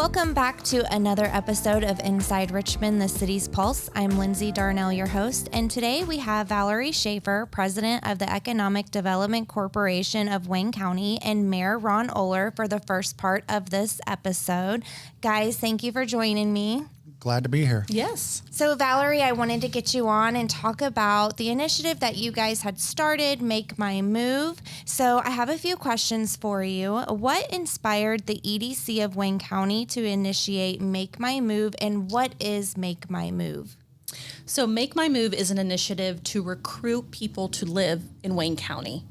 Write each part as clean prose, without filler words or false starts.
Welcome back to another episode of Inside Richmond, the city's pulse. I'm Lindsay, Darnell, your host, and today we have Valerie Shaffer, president of the Economic Development Corporation of Wayne County, and Mayor Ron Oler for the first part of this episode. Guys, thank you for joining me. Glad to be here. Yes. So Valerie, I wanted to get you on and talk about the initiative that you guys had started, Make My Move. So I have a few questions for you. What inspired the EDC of Wayne County to initiate Make My Move, and what is Make My Move? So Make My Move is an initiative to recruit people to live in Wayne County.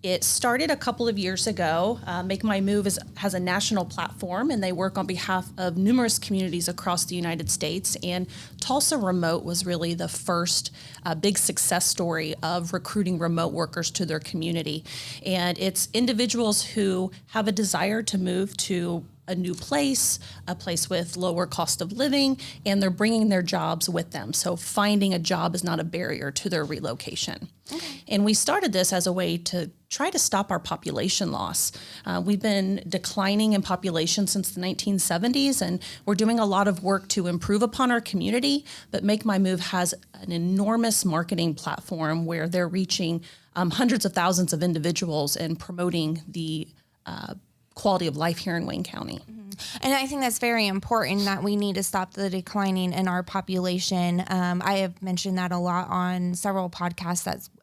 It started a couple of years ago. Make My Move has a national platform, and they work on behalf of numerous communities across the United States. And Tulsa Remote was really the first big success story of recruiting remote workers to their community. And it's individuals who have a desire to move to a new place, a place with lower cost of living, and they're bringing their jobs with them. So finding a job is not a barrier to their relocation. Okay. And we started this as a way to try to stop our population loss. We've been declining in population since the 1970s, and we're doing a lot of work to improve upon our community, but Make My Move has an enormous marketing platform where they're reaching hundreds of thousands of individuals and promoting the quality of life here in Wayne County. Mm-hmm. And I think that's very important, that we need to stop the declining in our population. I have mentioned that a lot on several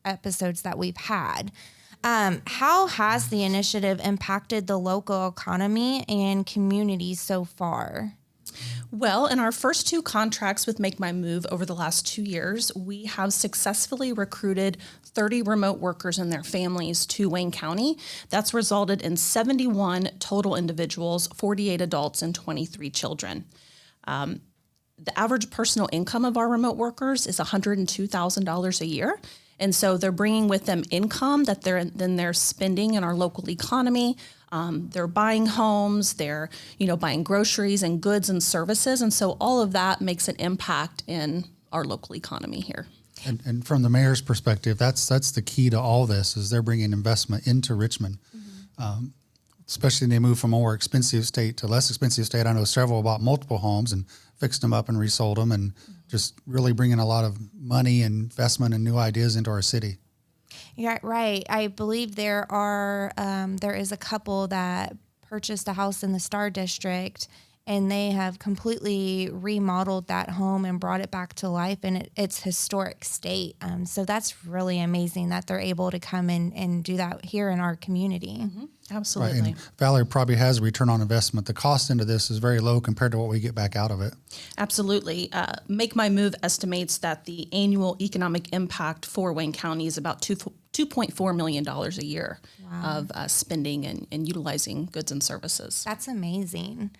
episodes that we've had. How has the initiative impacted the local economy and community so far? Well, in our first two contracts with Make My Move over the last 2 years, we have successfully recruited 30 remote workers and their families to Wayne County. That's resulted in 71 total individuals, 48 adults, and 23 children. The average personal income of our remote workers is $102,000 a year. And so they're bringing with them income that they're spending in our local economy. They're buying homes, they're buying groceries and goods and services. And so all of that makes an impact in our local economy here. And from the mayor's perspective, that's the key to all this, is they're bringing investment into Richmond. Mm-hmm. Especially when they move from a more expensive state to less expensive state. I know several bought multiple homes and fixed them up and resold them, and just really bringing a lot of money and investment and new ideas into our city. Yeah, right. I believe there is a couple that purchased a house in the Star District, and they have completely remodeled that home and brought it back to life in its historic state. So that's really amazing that they're able to come and do that here in our community. Mm-hmm. Absolutely. Right. And Valerie probably has a return on investment. The cost into this is very low compared to what we get back out of it. Absolutely. Make My Move estimates that the annual economic impact for Wayne County is about $2.4 million a year. Wow. Of spending and utilizing goods and services. That's amazing.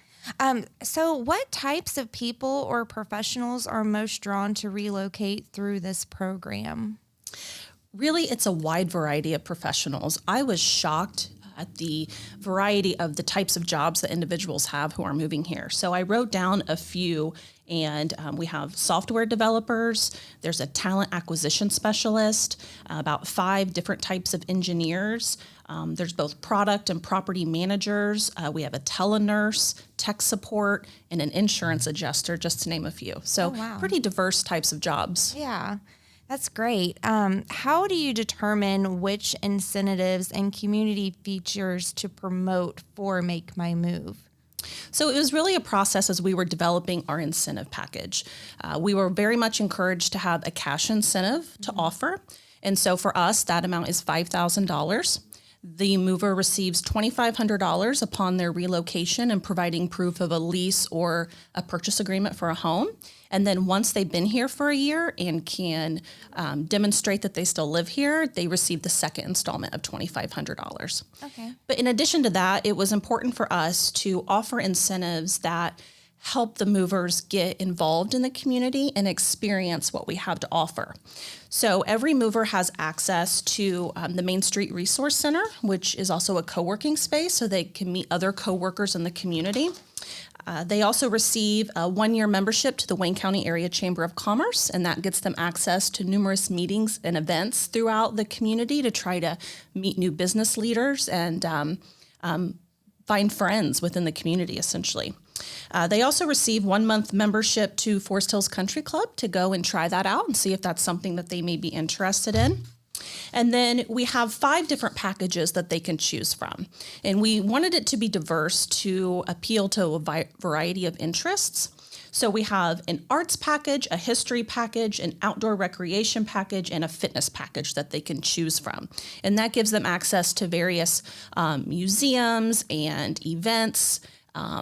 So what types of people or professionals are most drawn to relocate through this program? Really, it's a wide variety of professionals. I was shocked at the variety of the types of jobs that individuals have who are moving here. So I wrote down a few, and we have software developers, there's a talent acquisition specialist, about 5 different types of engineers. There's both product and property managers. We have a telenurse, tech support, and an insurance adjuster, just to name a few. So pretty diverse types of jobs. Yeah. That's great. How do you determine which incentives and community features to promote for Make My Move? So it was really a process as we were developing our incentive package. We were very much encouraged to have a cash incentive to offer. And so for us, that amount is $5,000. The mover receives $2,500 upon their relocation and providing proof of a lease or a purchase agreement for a home. And then once they've been here for a year and can demonstrate that they still live here, they receive the second installment of $2,500. Okay. But in addition to that, it was important for us to offer incentives that help the movers get involved in the community and experience what we have to offer. So every mover has access to the Main Street Resource Center, which is also a co-working space, so they can meet other co-workers in the community. They also receive a 1-year membership to the Wayne County Area Chamber of Commerce, and that gets them access to numerous meetings and events throughout the community to try to meet new business leaders and find friends within the community, essentially. They also receive 1 month membership to Forest Hills Country Club to go and try that out and see if that's something that they may be interested in. And then we have 5 different packages that they can choose from. And we wanted it to be diverse to appeal to a variety of interests. So we have an arts package, a history package, an outdoor recreation package, and a fitness package that they can choose from. And that gives them access to various museums and events,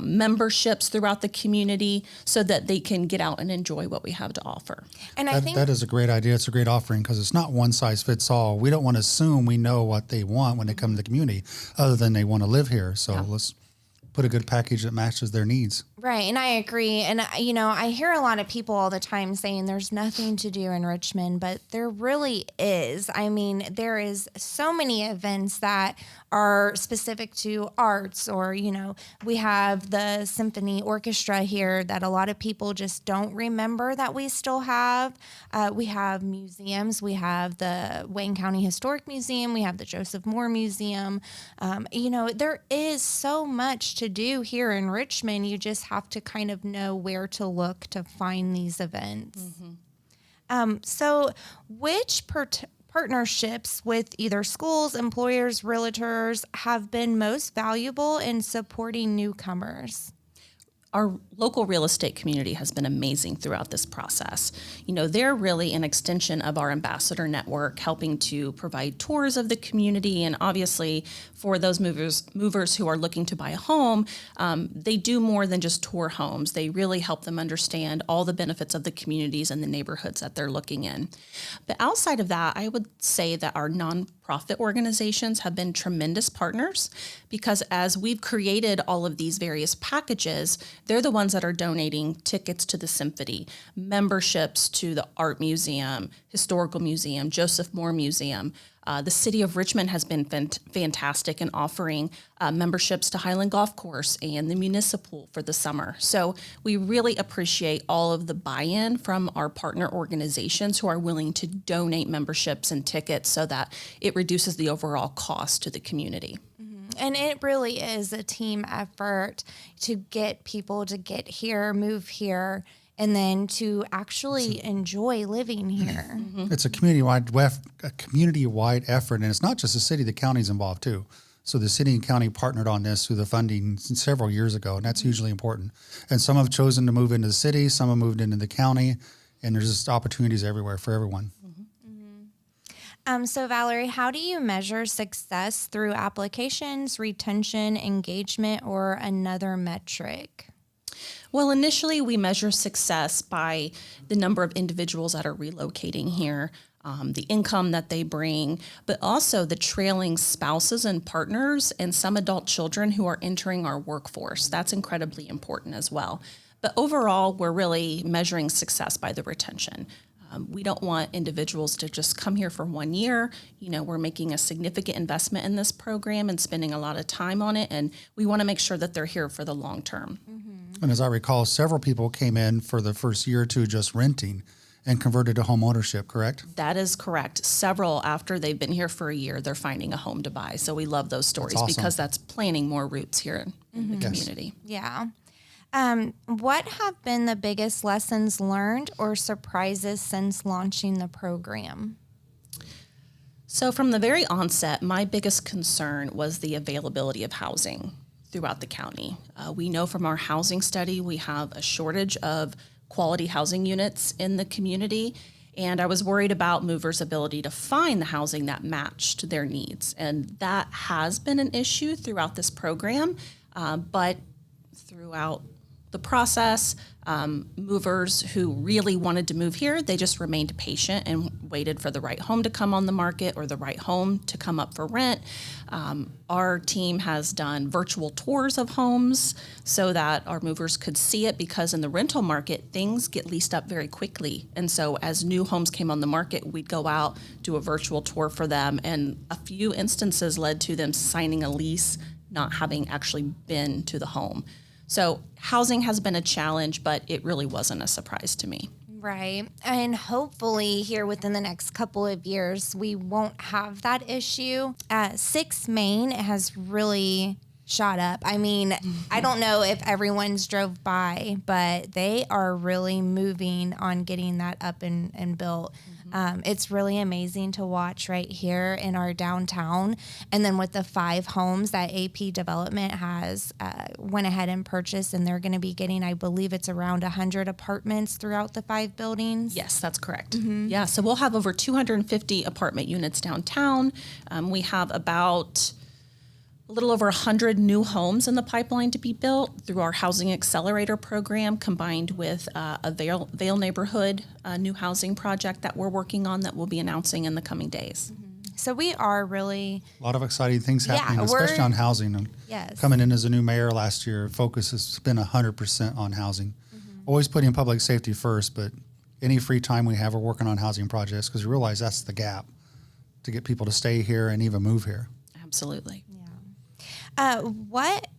memberships throughout the community so that they can get out and enjoy what we have to offer. And I think that is a great idea. It's a great offering because it's not one size fits all. We don't want to assume we know what they want when they come to the community other than they want to live here. So let's put a good package that matches their needs. Right. And I agree. And, I hear a lot of people all the time saying there's nothing to do in Richmond, but there really is. I mean, there is so many events that are specific to arts or, we have the symphony orchestra here that a lot of people just don't remember that we still have. We have museums. We have the Wayne County Historic Museum. We have the Joseph Moore Museum. There is so much to do here in Richmond. You just have to kind of know where to look to find these events. So which partnerships with either schools, employers, realtors have been most valuable in supporting newcomers? Our local real estate community has been amazing throughout this process. They're really an extension of our ambassador network, helping to provide tours of the community. And obviously, for those movers who are looking to buy a home, they do more than just tour homes. They really help them understand all the benefits of the communities and the neighborhoods that they're looking in. But outside of that, I would say that our nonprofit organizations have been tremendous partners because as we've created all of these various packages, they're the ones that are donating tickets to the symphony, memberships to the art museum, historical museum, Joseph Moore Museum. The city of Richmond has been fantastic in offering memberships to Highland Golf Course and the municipal for the summer. So we really appreciate all of the buy-in from our partner organizations who are willing to donate memberships and tickets so that it reduces the overall cost to the community. And it really is a team effort to get people to get here, move here, and then to actually enjoy living here. It's a community-wide effort, and it's not just the city, the county's involved too. So the city and county partnered on this through the funding several years ago, and that's hugely important. And some have chosen to move into the city, some have moved into the county, and there's just opportunities everywhere for everyone. So Valerie, how do you measure success through applications, retention, engagement, or another metric? Well, initially we measure success by the number of individuals that are relocating here, the income that they bring, but also the trailing spouses and partners and some adult children who are entering our workforce. That's incredibly important as well. But overall, we're really measuring success by the retention. We don't want individuals to just come here for 1 year. We're making a significant investment in this program and spending a lot of time on it, and we want to make sure that they're here for the long term. And as I recall, several people came in for the first year or two just renting and converted to home ownership, correct? That is correct. Several, after they've been here for a year, they're finding a home to buy. So we love those stories because that's planting more roots here in the community. Yeah. What have been the biggest lessons learned or surprises since launching the program? So from the very onset, my biggest concern was the availability of housing throughout the county. We know from our housing study, we have a shortage of quality housing units in the community. And I was worried about movers' ability to find the housing that matched their needs. And that has been an issue throughout this program. But throughout the process, movers who really wanted to move here, they just remained patient and waited for the right home to come on the market or the right home to come up for rent. Our team has done virtual tours of homes so that our movers could see it, because in the rental market, things get leased up very quickly. And so as new homes came on the market, we'd go out, do a virtual tour for them, and a few instances led to them signing a lease, not having actually been to the home. So housing has been a challenge, but it really wasn't a surprise to me. Right. And hopefully here within the next couple of years, we won't have that issue. 6 Main has really shot up. I mean, I don't know if everyone's drove by, but they are really moving on getting that up and built. It's really amazing to watch right here in our downtown. And then with the 5 homes that AP Development has went ahead and purchased, and they're going to be getting, I believe it's around 100 apartments throughout the 5 buildings. Yes, that's correct. Yeah, so we'll have over 250 apartment units downtown. We have about a little over 100 new homes in the pipeline to be built through our Housing Accelerator program, combined with a Vale neighborhood new housing project that we're working on that we'll be announcing in the coming days. So we are really... A lot of exciting things happening, Yeah, especially on housing. And Yes. coming in as a new mayor last year, focus has been 100% on housing. Always putting public safety first, but any free time we have, we're working on housing projects because we realize that's the gap to get people to stay here and even move here. Absolutely.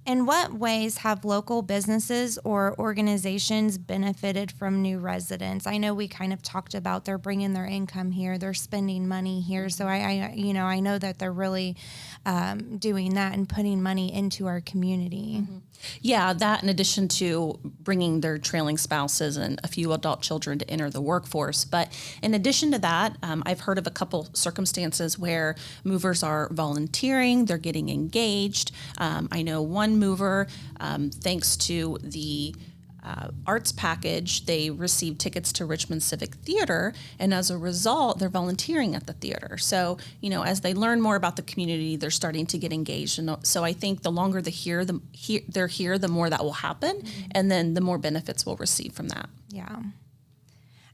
In what ways have local businesses or organizations benefited from new residents? I know we kind of talked about they're bringing their income here, they're spending money here. So I know that they're really doing that and putting money into our community. Yeah, that in addition to bringing their trailing spouses and a few adult children to enter the workforce. But in addition to that, I've heard of a couple circumstances where movers are volunteering, they're getting engaged. I know one mover, thanks to the arts package, they received tickets to Richmond Civic Theater, and as a result, they're volunteering at the theater. So, as they learn more about the community, they're starting to get engaged. And so I think the longer they're here, the more that will happen, and then the more benefits we'll receive from that. Yeah.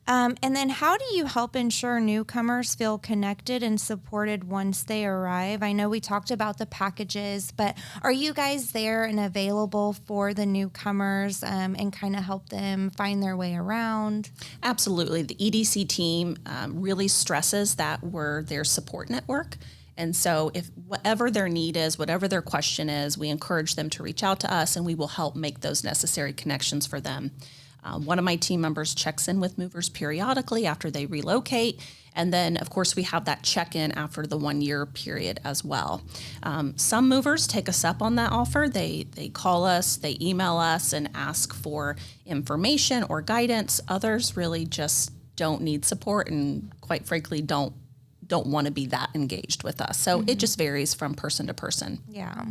And then how do you help ensure newcomers feel connected and supported once they arrive? I know we talked about the packages, but are you guys there and available for the newcomers and kind of help them find their way around? Absolutely. The EDC team really stresses that we're their support network. And so if whatever their need is, whatever their question is, we encourage them to reach out to us and we will help make those necessary connections for them. One of my team members checks in with movers periodically after they relocate. And then, of course, we have that check-in after the 1-year period as well. Some movers take us up on that offer. They call us, they email us and ask for information or guidance. Others really just don't need support and, quite frankly, don't want to be that engaged with us. So it just varies from person to person. Yeah.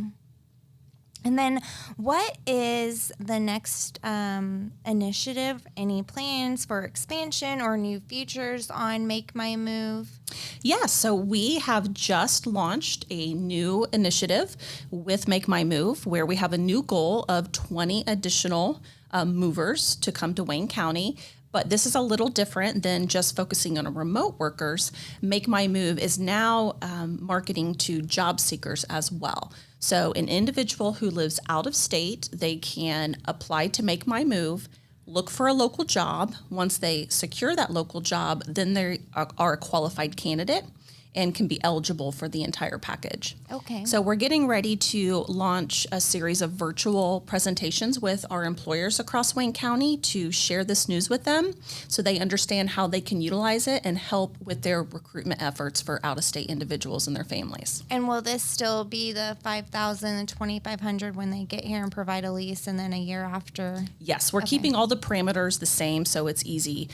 And then what is the next initiative? Any plans for expansion or new features on Make My Move? Yes, so we have just launched a new initiative with Make My Move where we have a new goal of 20 additional movers to come to Wayne County. But this is a little different than just focusing on remote workers. Make My Move is now marketing to job seekers as well. So an individual who lives out of state, they can apply to Make My Move, look for a local job. Once they secure that local job, then they are a qualified candidate and can be eligible for the entire package. Okay. So we're getting ready to launch a series of virtual presentations with our employers across Wayne County to share this news with them so they understand how they can utilize it and help with their recruitment efforts for out-of-state individuals and their families. And will this still be the $5,000 and $2,500 when they get here and provide a lease and then a year after? Yes, we're keeping all the parameters the same so it's easy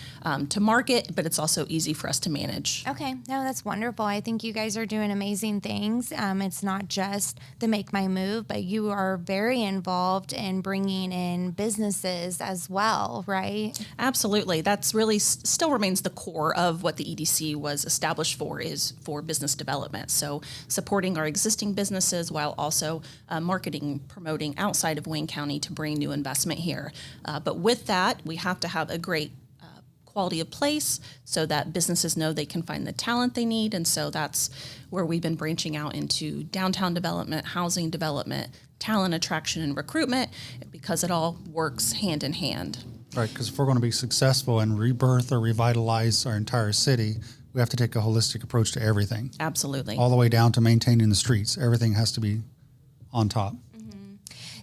to market, but it's also easy for us to manage. Okay. No, that's wonderful. I think you guys are doing amazing things. It's not just the Make My Move, but you are very involved in bringing in businesses as well, right? Absolutely. That's really still remains the core of what the EDC was established for, is for business development. So supporting our existing businesses while also marketing, promoting outside of Wayne County to bring new investment here. But with that, we have to have a great quality of place so that businesses know they can find the talent they need. And so that's where we've been branching out into downtown development, housing development, talent attraction and recruitment, because it all works hand in hand. Right, because if we're going to be successful and rebirth or revitalize our entire city, we have to take a holistic approach to everything. Absolutely. All the way down to maintaining the streets. Everything has to be on top.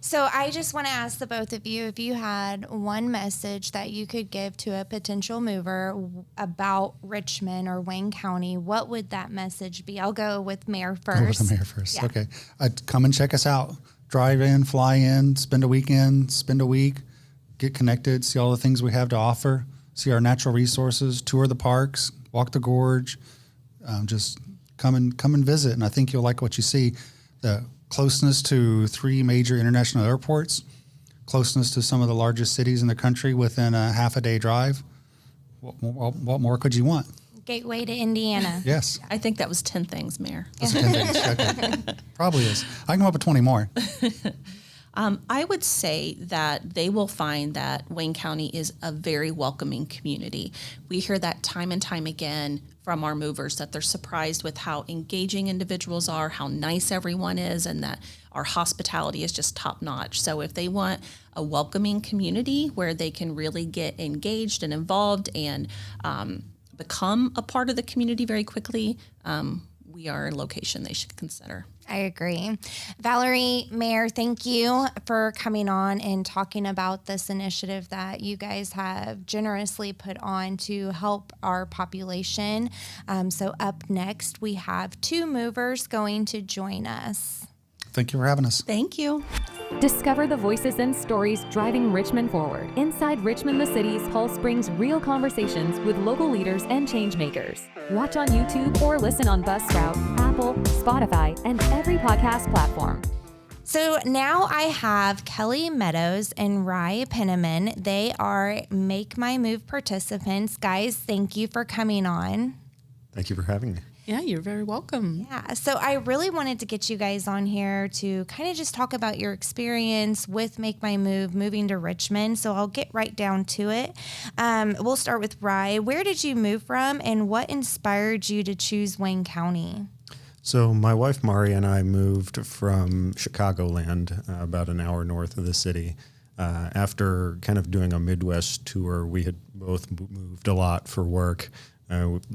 So I just want to ask the both of you, if you had one message that you could give to a potential mover about Richmond or Wayne County, what would that message be? I'll go with Mayor first. Go with the mayor first. Yeah. Okay. Come and check us out. drive in, fly in, spend a weekend, spend a week, get connected, see all the things we have to offer, see our natural resources, tour the parks, walk the gorge, just come and visit. And I think you'll like what you see. The closeness to 3 major international airports, closeness to some of the largest cities in the country within a half a day drive. What more could you want? Gateway to Indiana. Yes. I think that was 10 things, Mayor. That's 10 things. Okay. Probably is. I can come up with 20 more. I would say that they will find that Wayne County is a very welcoming community. We hear that time and time again from our movers, that they're surprised with how engaging individuals are, how nice everyone is, and that our hospitality is just top notch. So if they want a welcoming community where they can really get engaged and involved and become a part of the community very quickly, we are a location they should consider. I agree. Valerie, Mayor, thank you for coming on and talking about this initiative that you guys have generously put on to help our population. So up next, we have 2 movers going to join us. Thank you for having us. Thank you. Discover the voices and stories driving Richmond forward. Inside Richmond the City's Pulse brings real conversations with local leaders and change makers. Watch on YouTube or listen on Buzzsprout, Apple, Spotify, and every podcast platform. So now I have Kelley, Meadows, and Penniman. They are Make My Move participants. Guys, thank you for coming on. Thank you for having me. Yeah, you're very welcome. Yeah, so I really wanted to get you guys on here to kind of just talk about your experience with Make My Move, moving to Richmond. So I'll get right down to it. We'll start with Rye. Where did you move from, and what inspired you to choose Wayne County? So my wife, Mari, and I moved from Chicagoland, about an hour north of the city. After kind of doing a Midwest tour, we had both moved a lot for work.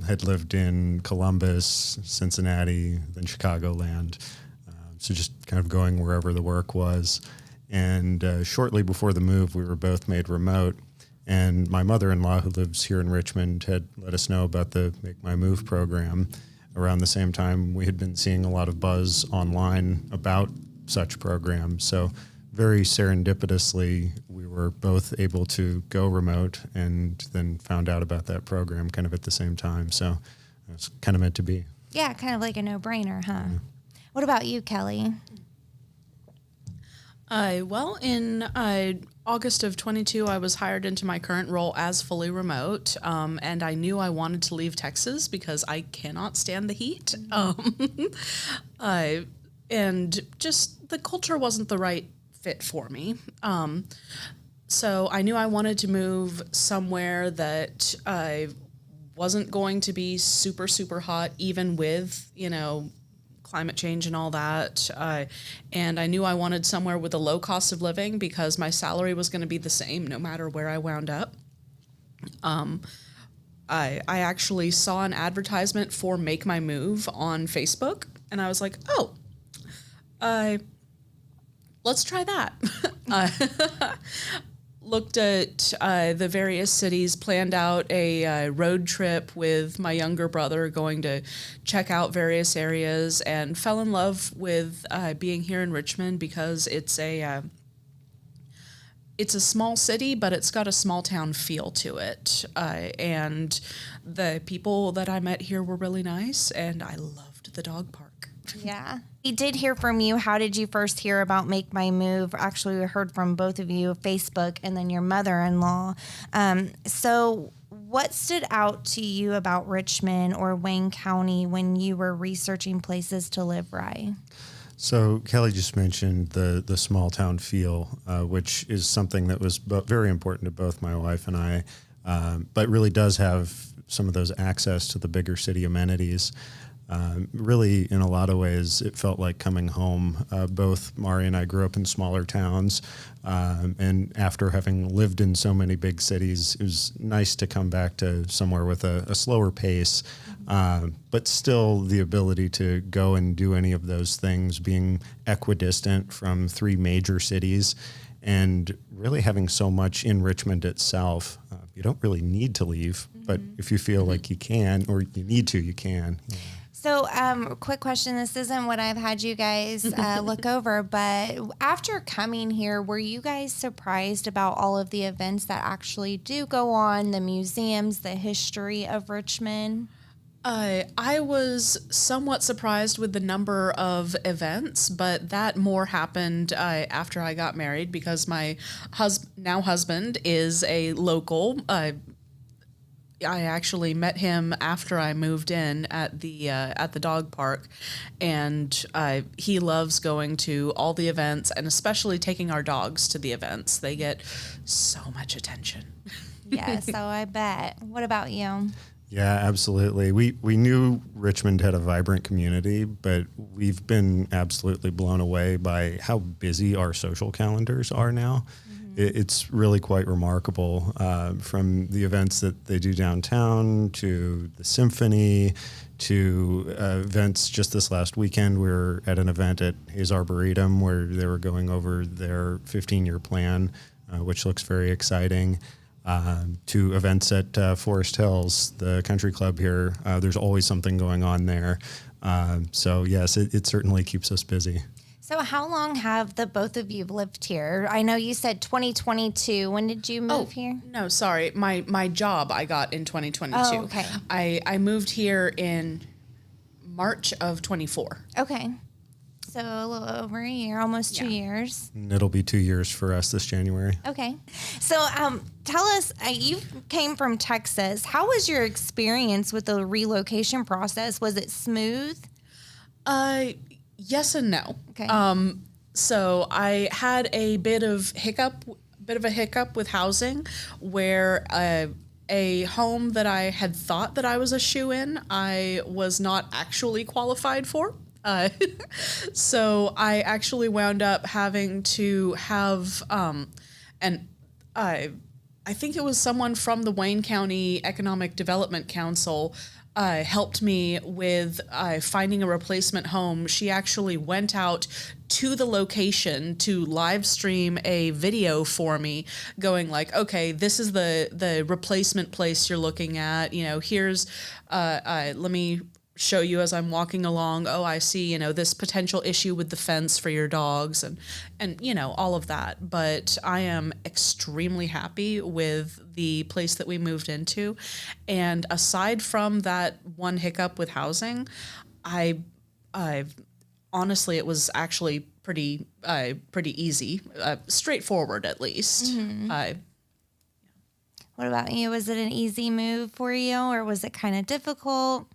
Had lived in Columbus, Cincinnati, then Chicagoland. So just kind of going wherever the work was. And shortly before the move, we were both made remote. And my mother-in-law, who lives here in Richmond, had let us know about the Make My Move program. Around the same time, we had been seeing a lot of buzz online about such programs. So very serendipitously, we were both able to go remote and then found out about that program kind of at the same time. So it was kind of meant to be. Yeah, kind of like a no-brainer, huh? Yeah. What about you, Kelley? Well, in August of 22, I was hired into my current role as fully remote, and I knew I wanted to leave Texas because I cannot stand the heat. And just the culture wasn't the right fit for me. So I knew I wanted to move somewhere that wasn't going to be super, super hot, even with, climate change and all that. And I knew I wanted somewhere with a low cost of living because my salary was going to be the same no matter where I wound up. I actually saw an advertisement for Make My Move on Facebook, and I was like, let's try that. Looked at the various cities, planned out a road trip with my younger brother going to check out various areas, and fell in love with being here in Richmond because it's a small city, but it's got a small town feel to it. And the people that I met here were really nice, and I loved the dog park. Yeah. We did hear from you. How did you first hear about Make My Move? Actually, we heard from both of you, Facebook and then your mother-in-law. So what stood out to you about Richmond or Wayne County when you were researching places to live, Rye? So Kelley just mentioned the small town feel, which is something that was very important to both my wife and I, but really does have some of those access to the bigger city amenities. Really, in a lot of ways, it felt like coming home. Both Mari and I grew up in smaller towns, and after having lived in so many big cities, it was nice to come back to somewhere with a slower pace, but still the ability to go and do any of those things, being equidistant from 3 major cities, and really having so much in Richmond itself. You don't really need to leave, but if you feel like you can or you need to, you can. Yeah. So, quick question. This isn't what I've had you guys look over, but after coming here, were you guys surprised about all of the events that actually do go on, the museums, the history of Richmond? I was somewhat surprised with the number of events, but that more happened after I got married because my now husband is a local. I actually met him after I moved in at the dog park, and he loves going to all the events and especially taking our dogs to the events. They get so much attention. Yeah, so I bet. What about you? Yeah, absolutely. We knew Richmond had a vibrant community, but we've been absolutely blown away by how busy our social calendars are now. It's really quite remarkable, from the events that they do downtown to the symphony to events. Just this last weekend, we were at an event at Hayes Arboretum where they were going over their 15-year plan, which looks very exciting. To events at Forest Hills, the country club here. There's always something going on there. So yes, it certainly keeps us busy. So how long have the both of you lived here? I know you said 2022. When did you move here? No, sorry. My job I got in 2022. Oh, okay. I moved here in March of 24. Okay. So a little over a year, almost 2 years. And it'll be 2 years for us this January. Okay. So tell us, you came from Texas. How was your experience with the relocation process? Was it smooth? Yes and no. Okay. So I had a bit of a hiccup with housing where a home that I had thought that I was a shoe-in, I was not actually qualified for. So I actually wound up having to have, and I think it was someone from the Wayne County Economic Development Council helped me with finding a replacement home. She actually went out to the location to live stream a video for me going like, okay, this is the replacement place you're looking at. You know, here's, let me show you as I'm walking along, oh, I see, this potential issue with the fence for your dogs and all of that. But I am extremely happy with the place that we moved into. And aside from that one hiccup with housing, I honestly, it was actually pretty easy, straightforward at least. What about you? Was it an easy move for you, or was it kind of difficult?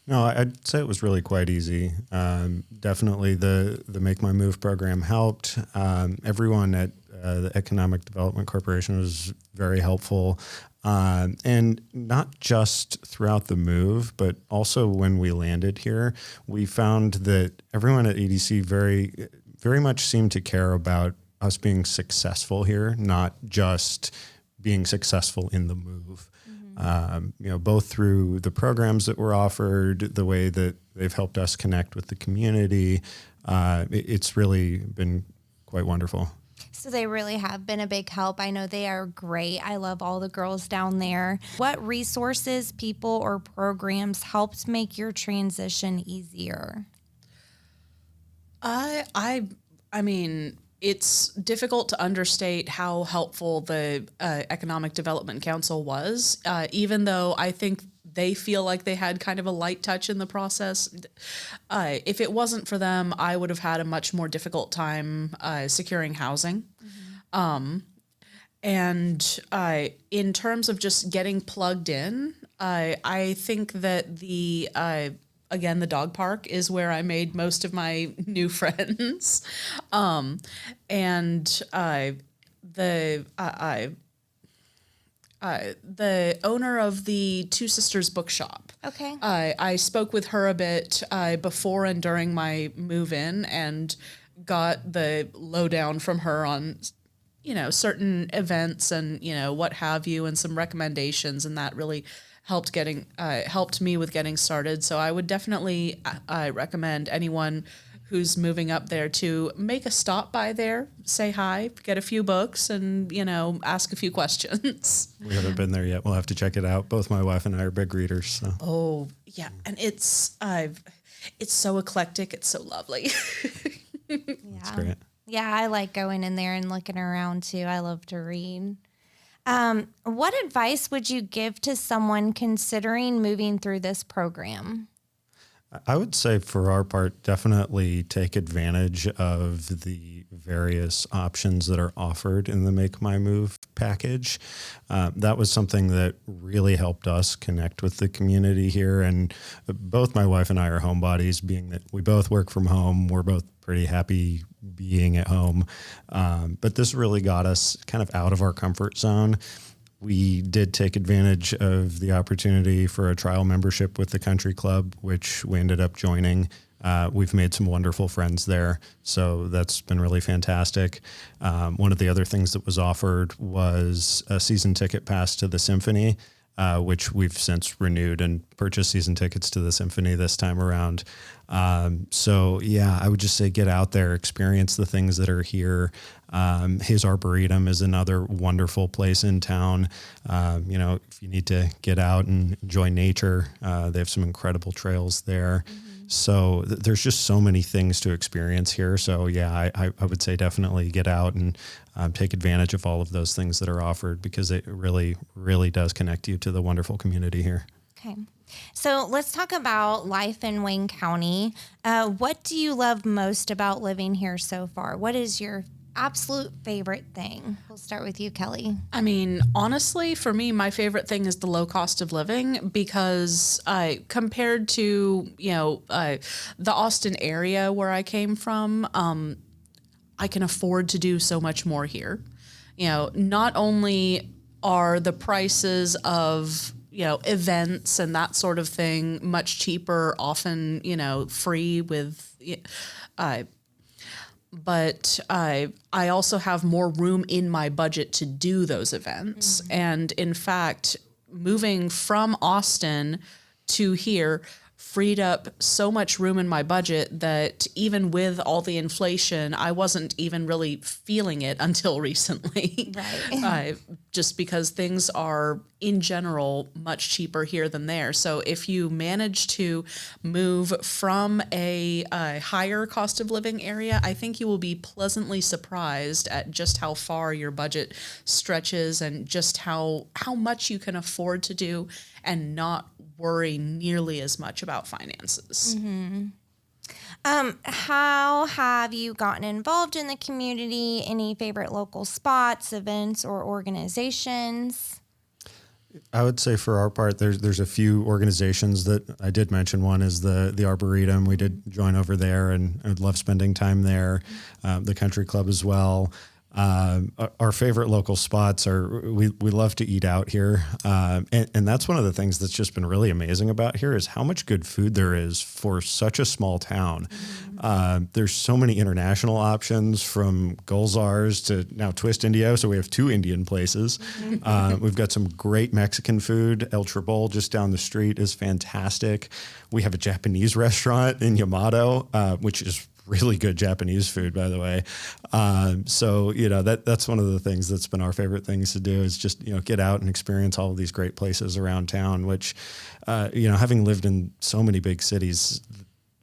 No, I'd say it was really quite easy. Definitely the Make My Move program helped. Everyone at the Economic Development Corporation was very helpful. And not just throughout the move, but also when we landed here, we found that everyone at EDC very, very much seemed to care about us being successful here, not just being successful in the move. Both through the programs that were offered, the way that they've helped us connect with the community. It's really been quite wonderful. So they really have been a big help. I know they are great. I love all the girls down there. What resources, people, or programs helped make your transition easier? I mean, it's difficult to understate how helpful the Economic Development Council was, even though I think they feel like they had kind of a light touch in the process. If it wasn't for them, I would have had a much more difficult time securing housing. And in terms of just getting plugged in, I think that again, the dog park is where I made most of my new friends. The owner of the Two Sisters Bookshop. Okay. I spoke with her a bit before and during my move-in and got the lowdown from her on, certain events and, what have you, and some recommendations, and that really helped me with getting started. So I would definitely recommend anyone who's moving up there to make a stop by there, say hi, get a few books, and ask a few questions. We haven't been there yet. We'll have to check it out. Both my wife and I are big readers. So. Oh Yeah, and it's so eclectic. It's so lovely. That's great. Yeah, I like going in there and looking around too. I love to read. What advice would you give to someone considering moving through this program? I would say for our part, definitely take advantage of the various options that are offered in the Make My Move package. That was something that really helped us connect with the community here. And both my wife and I are homebodies, being that we both work from home. We're both pretty happy being at home. But this really got us kind of out of our comfort zone. We did take advantage of the opportunity for a trial membership with the country club, which we ended up joining. We've made some wonderful friends there, so that's been really fantastic. One of the other things that was offered was a season ticket pass to the Symphony, which we've since renewed and purchased season tickets to the Symphony this time around. So yeah, I would just say get out there, experience the things that are here. His Arboretum is another wonderful place in town. If you need to get out and enjoy nature, they have some incredible trails there. So there's just so many things to experience here. So yeah, I would say definitely get out and take advantage of all of those things that are offered, because it really, really does connect you to the wonderful community here. Okay. So let's talk about life in Wayne County. What do you love most about living here so far? What is your absolute favorite thing? We'll start with you, Kelley. I mean, honestly, for me, my favorite thing is the low cost of living, because compared to, the Austin area where I came from, I can afford to do so much more here. Not only are the prices of events and that sort of thing much cheaper, often, free with, but I also have more room in my budget to do those events. Mm-hmm. And in fact, moving from Austin to here freed up so much room in my budget that even with all the inflation, I wasn't even really feeling it until recently. Right. Just because things are in general much cheaper here than there. So if you manage to move from a higher cost of living area, I think you will be pleasantly surprised at just how far your budget stretches and just how much you can afford to do and not worry nearly as much about finances. Mm-hmm. How have you gotten involved in the community? Any favorite local spots, events, or organizations? I would say for our part, there's a few organizations that I did mention. One is the Arboretum. We did join over there, and I would love spending time there. The country club as well. Our favorite local spots are, we love to eat out here. And that's one of the things that's just been really amazing about here is how much good food there is for such a small town. Mm-hmm. There's so many international options, from Gulzar's to now Twist Indio. So we have 2 Indian places. Mm-hmm. We've got some great Mexican food. El Tribol just down the street is fantastic. We have a Japanese restaurant in Yamato, which is really good Japanese food, by the way. So, that's one of the things that's been our favorite things to do is just, get out and experience all of these great places around town, which, having lived in so many big cities,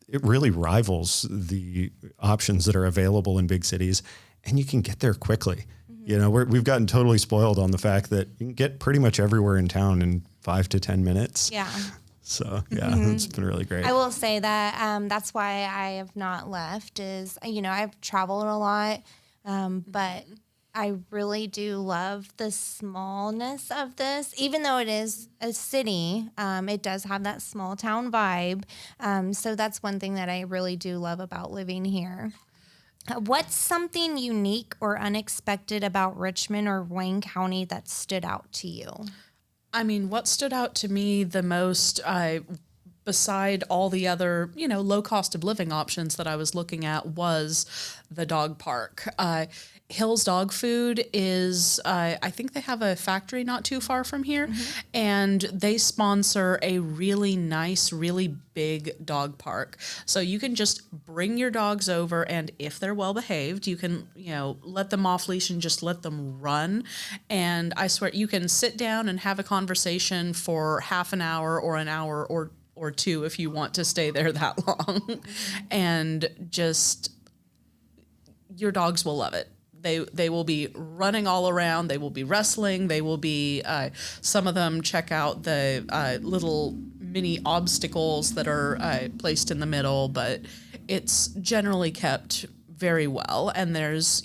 it really rivals the options that are available in big cities, and you can get there quickly. Mm-hmm. We've gotten totally spoiled on the fact that you can get pretty much everywhere in town in 5 to 10 minutes. Yeah. So, yeah, Mm-hmm. It's been really great. I will say that that's why I have not left is, I've traveled a lot, but I really do love the smallness of this. Even though it is a city, it does have that small town vibe. So that's one thing that I really do love about living here. What's something unique or unexpected about Richmond or Wayne County that stood out to you? I mean, what stood out to me the most, beside all the other, low cost of living options that I was looking at, was the dog park. Hill's Dog Food is, I think they have a factory not too far from here, mm-hmm. and they sponsor a really nice, really big dog park. So you can just bring your dogs over, and if they're well behaved, you can, let them off leash and just let them run. And I swear you can sit down and have a conversation for half an hour or an hour or or two if you want to stay there that long. And just, your dogs will love it. They will be running all around. They will be wrestling. They will be, some of them check out the little mini obstacles that are placed in the middle, but it's generally kept very well. And there's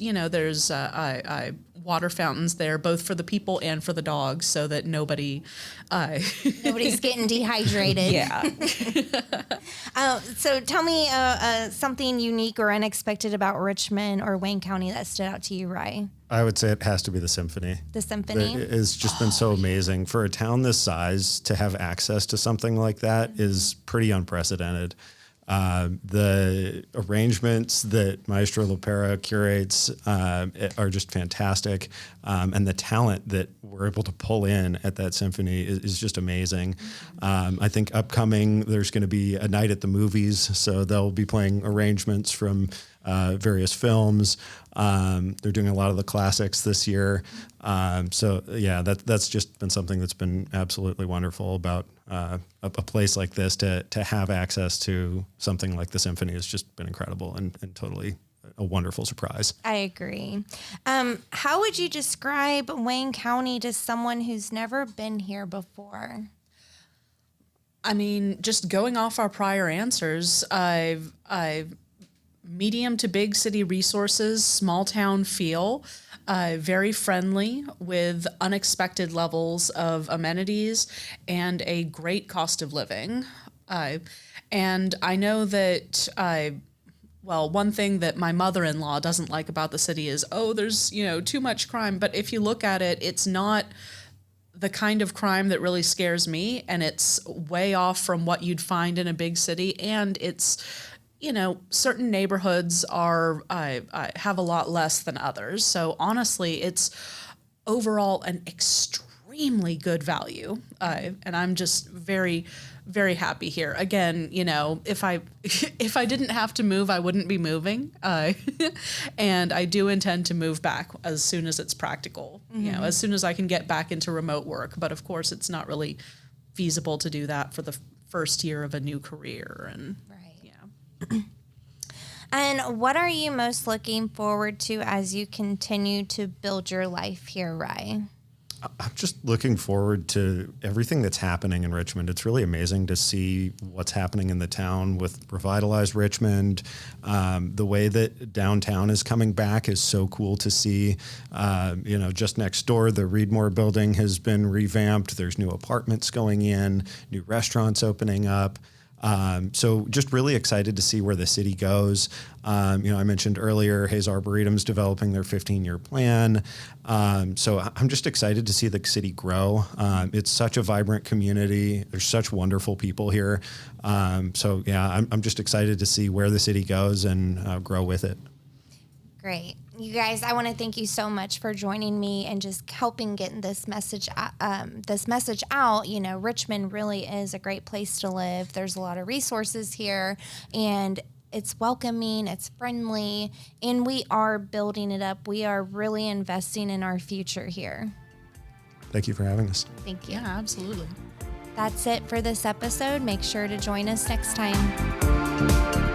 water fountains there, both for the people and for the dogs, so that nobody's getting dehydrated. Yeah. So tell me something unique or unexpected about Richmond or Wayne County that stood out to you, Rye. I would say it has to be the symphony. The symphony? It has just been so amazing. For a town this size to have access to something like that is pretty unprecedented. The arrangements that Maestro Lopera curates are just fantastic. And the talent that we're able to pull in at that symphony is just amazing. I think upcoming, there's going to be a night at the movies, so they'll be playing arrangements from various films. They're doing a lot of the classics this year. So yeah, that's just been something that's been absolutely wonderful about a place like this. To have access to something like the symphony has just been incredible and totally a wonderful surprise. I agree. How would you describe Wayne County to someone who's never been here before? I mean, just going off our prior answers, I've medium to big city resources, small town feel, very friendly with unexpected levels of amenities and a great cost of living. And I know that one thing that my mother-in-law doesn't like about the city is, there's, too much crime. But if you look at it, it's not the kind of crime that really scares me, and it's way off from what you'd find in a big city. And it's, certain neighborhoods are have a lot less than others. So honestly, it's overall an extremely good value. And I'm just very, very happy here. Again, if I didn't have to move, I wouldn't be moving. And I do intend to move back as soon as it's practical, as soon as I can get back into remote work. But of course, it's not really feasible to do that for the first year of a new career. And And what are you most looking forward to as you continue to build your life here, Rye? I'm just looking forward to everything that's happening in Richmond. It's really amazing to see what's happening in the town with revitalized Richmond. The way that downtown is coming back is so cool to see. Just next door, the Reedmore building has been revamped. There's new apartments going in, new restaurants opening up. So just really excited to see where the city goes. I mentioned earlier, Hayes Arboretum's developing their 15-year plan. So I'm just excited to see the city grow. It's such a vibrant community. There's such wonderful people here. I'm just excited to see where the city goes and grow with it. Great. You guys, I want to thank you so much for joining me and just helping get this message out. Richmond really is a great place to live. There's a lot of resources here, and it's welcoming, it's friendly, and we are building it up. We are really investing in our future here. Thank you for having us. Thank you. yeah, absolutely. That's it for this episode. Make sure to join us next time.